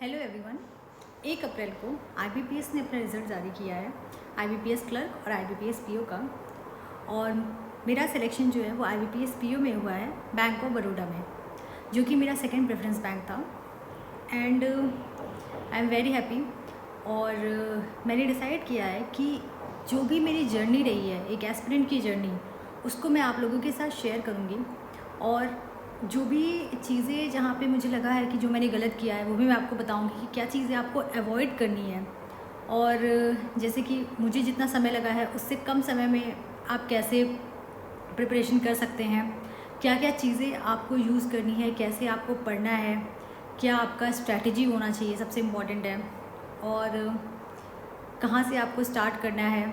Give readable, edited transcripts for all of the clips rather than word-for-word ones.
Hello everyone. 1 अप्रैल को IBPS ने अपना रिज़ल्ट जारी किया है, आईबीपीएस क्लर्क और आईबीपीएस पीओ का। और मेरा सिलेक्शन जो है वो आईबीपीएस पीओ में हुआ है बैंक ऑफ बड़ौदा में, जो कि मेरा सेकंड प्रेफरेंस बैंक था। And I am very happy. और मैंने डिसाइड किया है कि जो भी मेरी जर्नी रही है, एक एस्पिरेंट की जर्नी, उसको मैं आप लोगों के साथ शेयर करूँगी। और जो भी चीज़ें जहाँ पे मुझे लगा है कि जो मैंने गलत किया है वो भी मैं आपको बताऊँगी कि क्या चीज़ें आपको अवॉइड करनी है। और जैसे कि मुझे जितना समय लगा है उससे कम समय में आप कैसे प्रिपरेशन कर सकते हैं, क्या क्या चीज़ें आपको यूज़ करनी है, कैसे आपको पढ़ना है, क्या आपका स्ट्रैटेजी होना चाहिए, सबसे इम्पॉर्टेंट है। और कहाँ से आपको स्टार्ट करना है।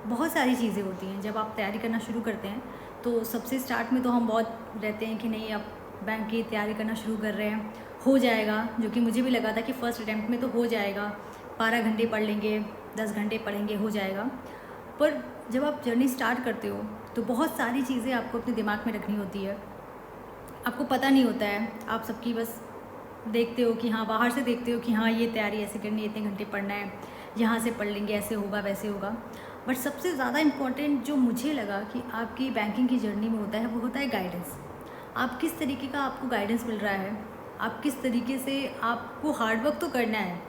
बहुत सारी चीज़ें होती हैं जब आप तैयारी करना शुरू करते हैं। तो सबसे स्टार्ट में तो हम बहुत रहते हैं कि नहीं, अब बैंक की तैयारी करना शुरू कर रहे हैं, हो जाएगा, जो कि मुझे भी लगा था कि फ़र्स्ट अटैम्प्ट में तो हो जाएगा, 12 घंटे पढ़ लेंगे, 10 घंटे पढ़ेंगे, हो जाएगा। पर जब आप जर्नी स्टार्ट करते हो तो बहुत सारी चीज़ें आपको अपने दिमाग में रखनी होती है। आपको पता नहीं होता है, आप सबकी बस देखते हो कि हाँ, बाहर से देखते हो कि हाँ ये तैयारी ऐसे करनी है, इतने घंटे पढ़ना है, यहाँ से पढ़ लेंगे, ऐसे होगा वैसे होगा। बट सबसे ज़्यादा इम्पॉर्टेंट जो मुझे लगा कि आपकी बैंकिंग की जर्नी में होता है वो होता है गाइडेंस। आप किस तरीके का आपको गाइडेंस मिल रहा है, आप किस तरीके से, आपको हार्डवर्क तो करना है।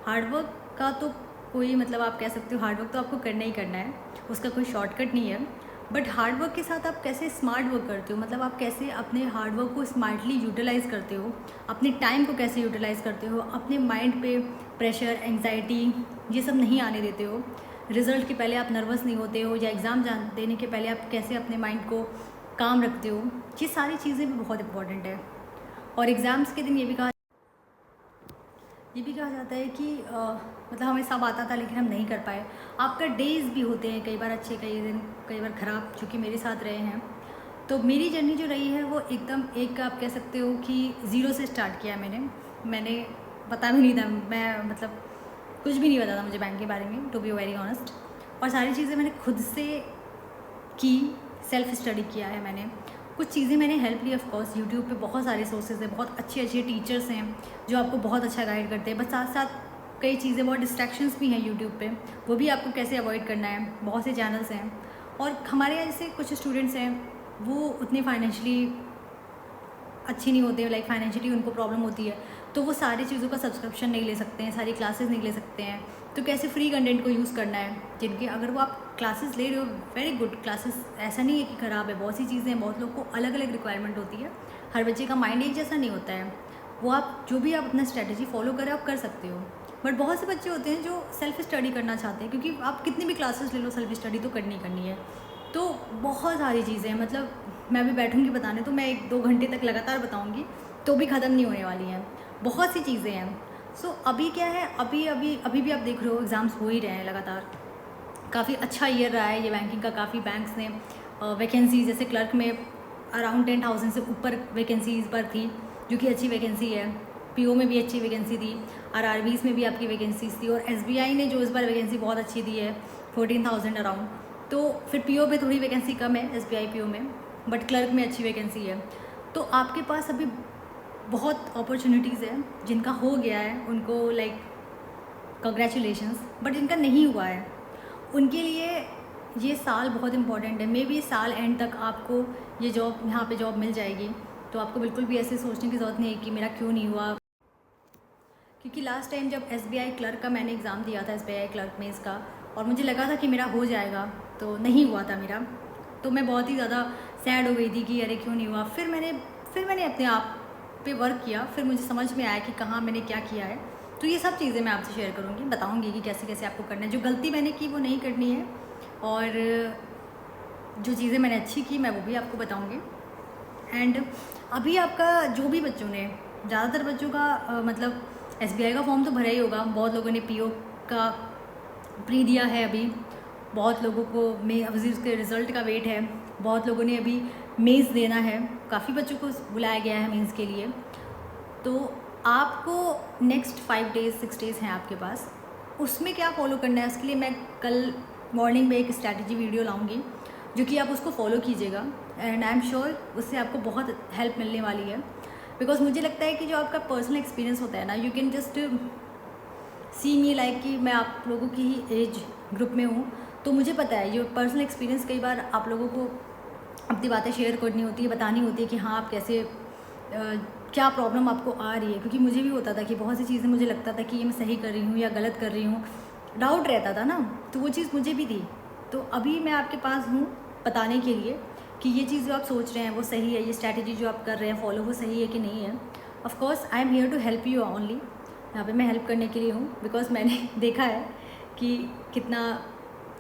हार्डवर्क का तो कोई मतलब, आप कह सकते हो हार्डवर्क तो आपको करना ही करना है, उसका कोई शॉर्टकट नहीं है। बट हार्डवर्क के साथ आप कैसे स्मार्ट वर्क करते हो, मतलब आप कैसे अपने हार्डवर्क को स्मार्टली यूटिलाइज़ करते हो, अपने टाइम को कैसे यूटिलाइज़ करते हो, अपने माइंड पे प्रेशर, एंग्जाइटी ये सब नहीं आने देते हो। रिज़ल्ट के पहले आप नर्वस नहीं होते हो, या एग्ज़ाम देने के पहले आप कैसे अपने माइंड को काम रखते हो, ये सारी चीज़ें भी बहुत इंपॉर्टेंट है। और एग्ज़ाम्स के दिन ये भी कहा जाता है कि मतलब हमें सब आता था लेकिन हम नहीं कर पाए। आपका डेज़ भी होते हैं, कई बार अच्छे, कई दिन कई बार ख़राब, जो कि मेरे साथ रहे हैं। तो मेरी जर्नी जो रही है वो एकदम एक, आप कह सकते हो कि ज़ीरो से स्टार्ट किया मैंने पता भी नहीं था, मैं मतलब कुछ भी नहीं पता था मुझे बैंक के बारे में, टू बी वेरी ऑनेस्ट। और सारी चीज़ें मैंने खुद से की, सेल्फ स्टडी किया है मैंने। कुछ चीज़ें मैंने हेल्प ली, ऑफ कोर्स यूट्यूब पे बहुत सारे सोर्सेज हैं, बहुत अच्छे अच्छे टीचर्स हैं जो आपको बहुत अच्छा गाइड करते हैं। बट साथ साथ कई चीज़ें, बहुत डिस्ट्रैक्शंस भी हैं यूट्यूब पे, वो भी आपको कैसे अवॉइड करना है। बहुत से चैनल्स हैं। और हमारे यहाँ जैसे कुछ स्टूडेंट्स हैं वो उतने फाइनेंशियली अच्छी नहीं होते, लाइक फाइनेंशियली उनको प्रॉब्लम होती है, तो वो सारी चीज़ों का सब्सक्रिप्शन नहीं ले सकते हैं, सारी क्लासेस नहीं ले सकते हैं। तो कैसे फ्री कंटेंट को यूज़ करना है, जिनके अगर वो आप क्लासेस ले रहे हो, वेरी गुड क्लासेस, ऐसा नहीं है कि ख़राब है, बहुत सी चीज़ें हैं, बहुत लोग को अलग अलग रिक्वायरमेंट होती है, हर बच्चे का माइंड एक जैसा नहीं होता है। वो आप जो भी आप अपना स्ट्रैटेजी फॉलो करें आप कर सकते हो। बट बहुत से बच्चे होते हैं जो सेल्फ स्टडी करना चाहते हैं, क्योंकि आप कितनी भी क्लासेस ले लो, सेल्फ स्टडी तो करनी करनी है। तो बहुत सारी चीज़ें हैं, मतलब मैं भी बैठूंगी बताने तो मैं 1-2 घंटे तक लगातार बताऊंगी तो भी ख़त्म नहीं होने वाली हैं। बहुत सी चीज़ें हैं। सो अभी क्या है, अभी भी आप देख रहे हो एग्ज़ाम्स हो ही रहे हैं लगातार। काफ़ी अच्छा ईयर रहा है ये बैंकिंग का। काफ़ी बैंक्स ने वैकेंसीज, जैसे क्लर्क में अराउंड 10,000 से ऊपर वैकेंसीज पर थी, जो कि अच्छी वैकेंसी है। पीओ में भी अच्छी वैकेंसी थी, आरआरबीज़ में भी आपकी वैकेंसीज थी। और एसबीआई ने जो इस बार वैकेंसी बहुत अच्छी दी है, 14,000 अराउंड। तो फिर पीओ पे थोड़ी वैकेंसी कम है, एसबीआई पीओ में, बट क्लर्क में अच्छी वैकेंसी है। तो आपके पास अभी बहुत अपॉर्चुनिटीज़ है। जिनका हो गया है उनको लाइक कंग्रेचुलेशंस, बट जिनका नहीं हुआ है उनके लिए ये साल बहुत इंपॉर्टेंट है। मे बी साल एंड तक आपको ये जॉब, यहाँ पे जॉब मिल जाएगी, तो आपको बिल्कुल भी ऐसे सोचने की ज़रूरत नहीं है कि मेरा क्यों नहीं हुआ। क्योंकि लास्ट टाइम जब एसबीआई क्लर्क का मैंने एग्ज़ाम दिया था, एसबीआई क्लर्क में इसका, और मुझे लगा था कि मेरा हो जाएगा, तो नहीं हुआ था मेरा। तो मैं बहुत ही ज़्यादा सैड हो गई थी कि अरे क्यों नहीं हुआ। फिर मैंने अपने आप पे वर्क किया, फिर मुझे समझ में आया कि कहाँ मैंने क्या किया है। तो ये सब चीज़ें मैं आपसे शेयर करूँगी, बताऊँगी कि कैसे कैसे आपको करना है। जो गलती मैंने की वो नहीं करनी है, और जो चीज़ें मैंने अच्छी की मैं वो भी आपको बताऊँगी। एंड अभी आपका जो भी बच्चों ने, ज़्यादातर बच्चों का मतलब एसबीआई का फॉर्म तो भरा ही होगा। बहुत लोगों ने पीओ का प्री दिया है अभी, बहुत लोगों को अभी उसके रिज़ल्ट का वेट है, बहुत लोगों ने अभी मेंस देना है, काफ़ी बच्चों को बुलाया गया है मेंस के लिए। तो आपको नेक्स्ट 5 डेज़ 6 डेज़ हैं आपके पास, उसमें क्या फॉलो करना है, उसके लिए मैं कल मॉर्निंग में एक स्ट्रैटेजी वीडियो लाऊंगी, जो कि आप उसको फॉलो कीजिएगा। एंड आई एम श्योर उससे आपको बहुत हेल्प मिलने वाली है। बिकॉज मुझे लगता है कि जो आपका पर्सनल एक्सपीरियंस होता है ना, you can just see me like कि मैं आप लोगों की ही एज ग्रुप में हूँ, तो मुझे पता है ये पर्सनल एक्सपीरियंस कई बार आप लोगों को अपनी बातें शेयर करनी होती है, बतानी होती है कि हाँ आप कैसे क्या प्रॉब्लम आपको आ रही है। क्योंकि मुझे भी होता था कि बहुत सी चीज़ें मुझे लगता था कि ये मैं सही कर रही हूँ या गलत कर रही हूँ, डाउट रहता था ना, तो वो चीज़ मुझे भी थी। तो अभी मैं आपके पास हूँ बताने के लिए कि ये चीज़ जो आप सोच रहे हैं वो सही है, ये स्ट्रैटेजी जो आप कर रहे हैं फॉलो वो सही है कि नहीं है। Of course I am here to help you only, यहाँ पे मैं हेल्प करने के लिए हूँ, बिकॉज मैंने देखा है कि कितना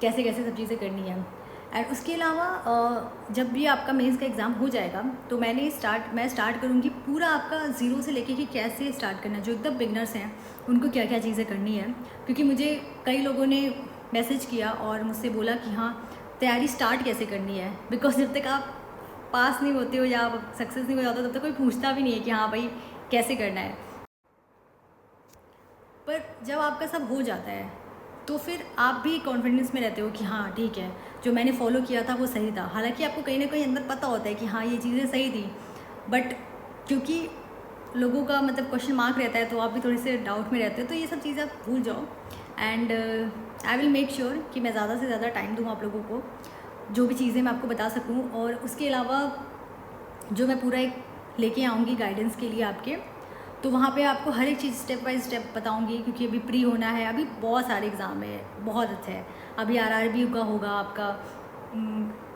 कैसे कैसे सब चीज़ें करनी है। एंड उसके अलावा जब भी आपका मेंस का एग्ज़ाम हो जाएगा तो मैं स्टार्ट करूँगी पूरा आपका ज़ीरो से लेके कि कैसे स्टार्ट करना है। जो एकदम बिगनर्स हैं उनको क्या क्या चीज़ें करनी है, क्योंकि मुझे कई लोगों ने मैसेज किया और मुझसे बोला कि हाँ तैयारी स्टार्ट कैसे करनी है। बिकॉज जब तक आप पास नहीं होते हो या आप सक्सेस नहीं हो जाते तब तक कोई पूछता भी नहीं है कि हाँ भाई कैसे करना है। पर जब आपका सब हो जाता है तो फिर आप भी कॉन्फिडेंस में रहते हो कि हाँ ठीक है जो मैंने फॉलो किया था वो सही था। हालांकि आपको कहीं ना कहीं अंदर पता होता है कि हाँ ये चीज़ें सही थी, बट क्योंकि लोगों का मतलब क्वेश्चन मार्क रहता है तो आप भी थोड़े से डाउट में रहते हो, तो ये सब चीज़ें आप भूल जाओ। And I will make sure कि मैं ज़्यादा से ज़्यादा टाइम दूँ आप लोगों को, जो भी चीज़ें मैं आपको बता सकूँ। और उसके अलावा जो मैं पूरा एक लेके आऊँगी गाइडेंस के लिए आपके, तो वहाँ पे आपको हर एक चीज़ स्टेप बाय स्टेप बताऊँगी। क्योंकि अभी प्री होना है, अभी बहुत सारे एग्ज़ाम है, बहुत अच्छा है। अभी आरआरबी का होगा आपका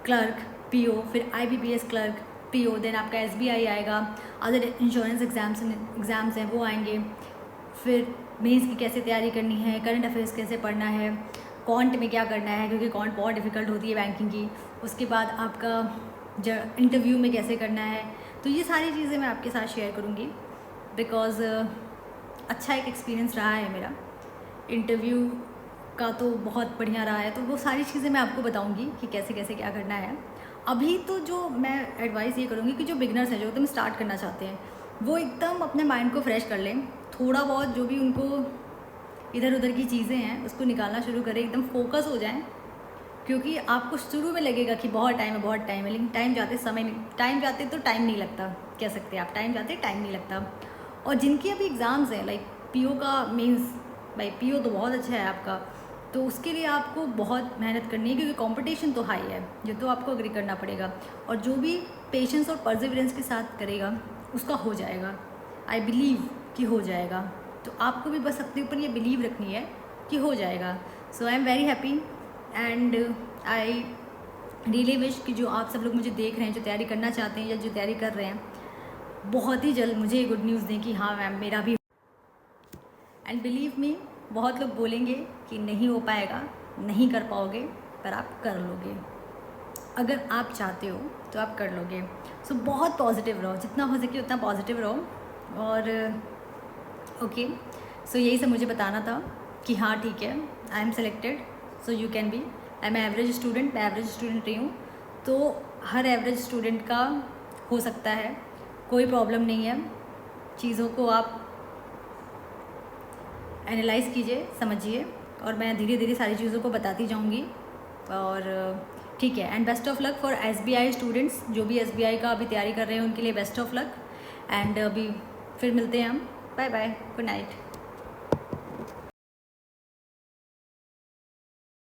क्लर्क पीओ, फिर आईबीपीएस क्लर्क पीओ, देन आपका एसबीआई आएगा, अदर इंश्योरेंस एग्ज़ाम्स हैं वो आएंगे। फिर मेंस की कैसे तैयारी करनी है, करंट अफेयर्स कैसे पढ़ना है, कॉन्ट में क्या करना है क्योंकि कॉन्ट बहुत डिफ़िकल्ट होती है बैंकिंग की। उसके बाद आपका इंटरव्यू में कैसे करना है, तो ये सारी चीज़ें मैं आपके साथ शेयर करूँगी। बिकॉज़ अच्छा एक एक्सपीरियंस रहा है मेरा इंटरव्यू का, तो बहुत बढ़िया रहा है। तो वो सारी चीज़ें मैं आपको बताऊंगी कि कैसे कैसे क्या करना है। अभी तो जो मैं एडवाइस ये करूँगी कि जो बिगनर्स हैं, जो एकदम स्टार्ट करना चाहते हैं, वो एकदम अपने माइंड को फ्रेश कर लें। थोड़ा बहुत जो भी उनको इधर उधर की चीज़ें हैं उसको निकालना शुरू करें, एकदम फोकस हो जाएँ। क्योंकि आपको शुरू में लगेगा कि बहुत टाइम है बहुत टाइम है, लेकिन टाइम जाते तो टाइम नहीं लगता, कह सकते हैं आप, टाइम जाते टाइम नहीं लगता। और जिनके अभी एग्ज़ाम्स हैं लाइक पीओ का मीन्स, भाई पीओ तो बहुत अच्छा है आपका, तो उसके लिए आपको बहुत मेहनत करनी है क्योंकि कंपटीशन तो हाई है, ये तो आपको एग्री करना पड़ेगा। और जो भी पेशेंस और परसिवरेंस के साथ करेगा उसका हो जाएगा, आई बिलीव कि हो जाएगा। तो आपको भी बस अपने ऊपर ये बिलीव रखनी है कि हो जाएगा। So I am very happy and I really wish कि जो आप सब लोग मुझे देख रहे हैं, जो तैयारी करना चाहते हैं या जो तैयारी कर रहे हैं, बहुत ही जल्द मुझे गुड न्यूज़ दें कि हाँ मैम मेरा भी। एंड बिलीव मी, बहुत लोग बोलेंगे कि नहीं हो पाएगा, नहीं कर पाओगे, पर आप कर लोगे। अगर आप चाहते हो तो आप कर लोगे। सो बहुत पॉजिटिव रहो, जितना हो सके उतना पॉजिटिव रहो। और ओके, सो यही सब मुझे बताना था कि हाँ ठीक है, I am selected, so you can be. I am average student, मैं एवरेज स्टूडेंट रही हूँ, तो हर एवरेज स्टूडेंट का हो सकता है, कोई प्रॉब्लम नहीं है। चीज़ों को आप एनालाइज़ कीजिए, समझिए, और मैं धीरे धीरे सारी चीज़ों को बताती जाऊंगी। और ठीक है, and best of luck for SBI students, जो भी एसबीआई का अभी तैयारी कर रहे हैं उनके लिए बेस्ट ऑफ लक। एंड अभी फिर मिलते हैं हम, बाय बाय, गुड नाइट।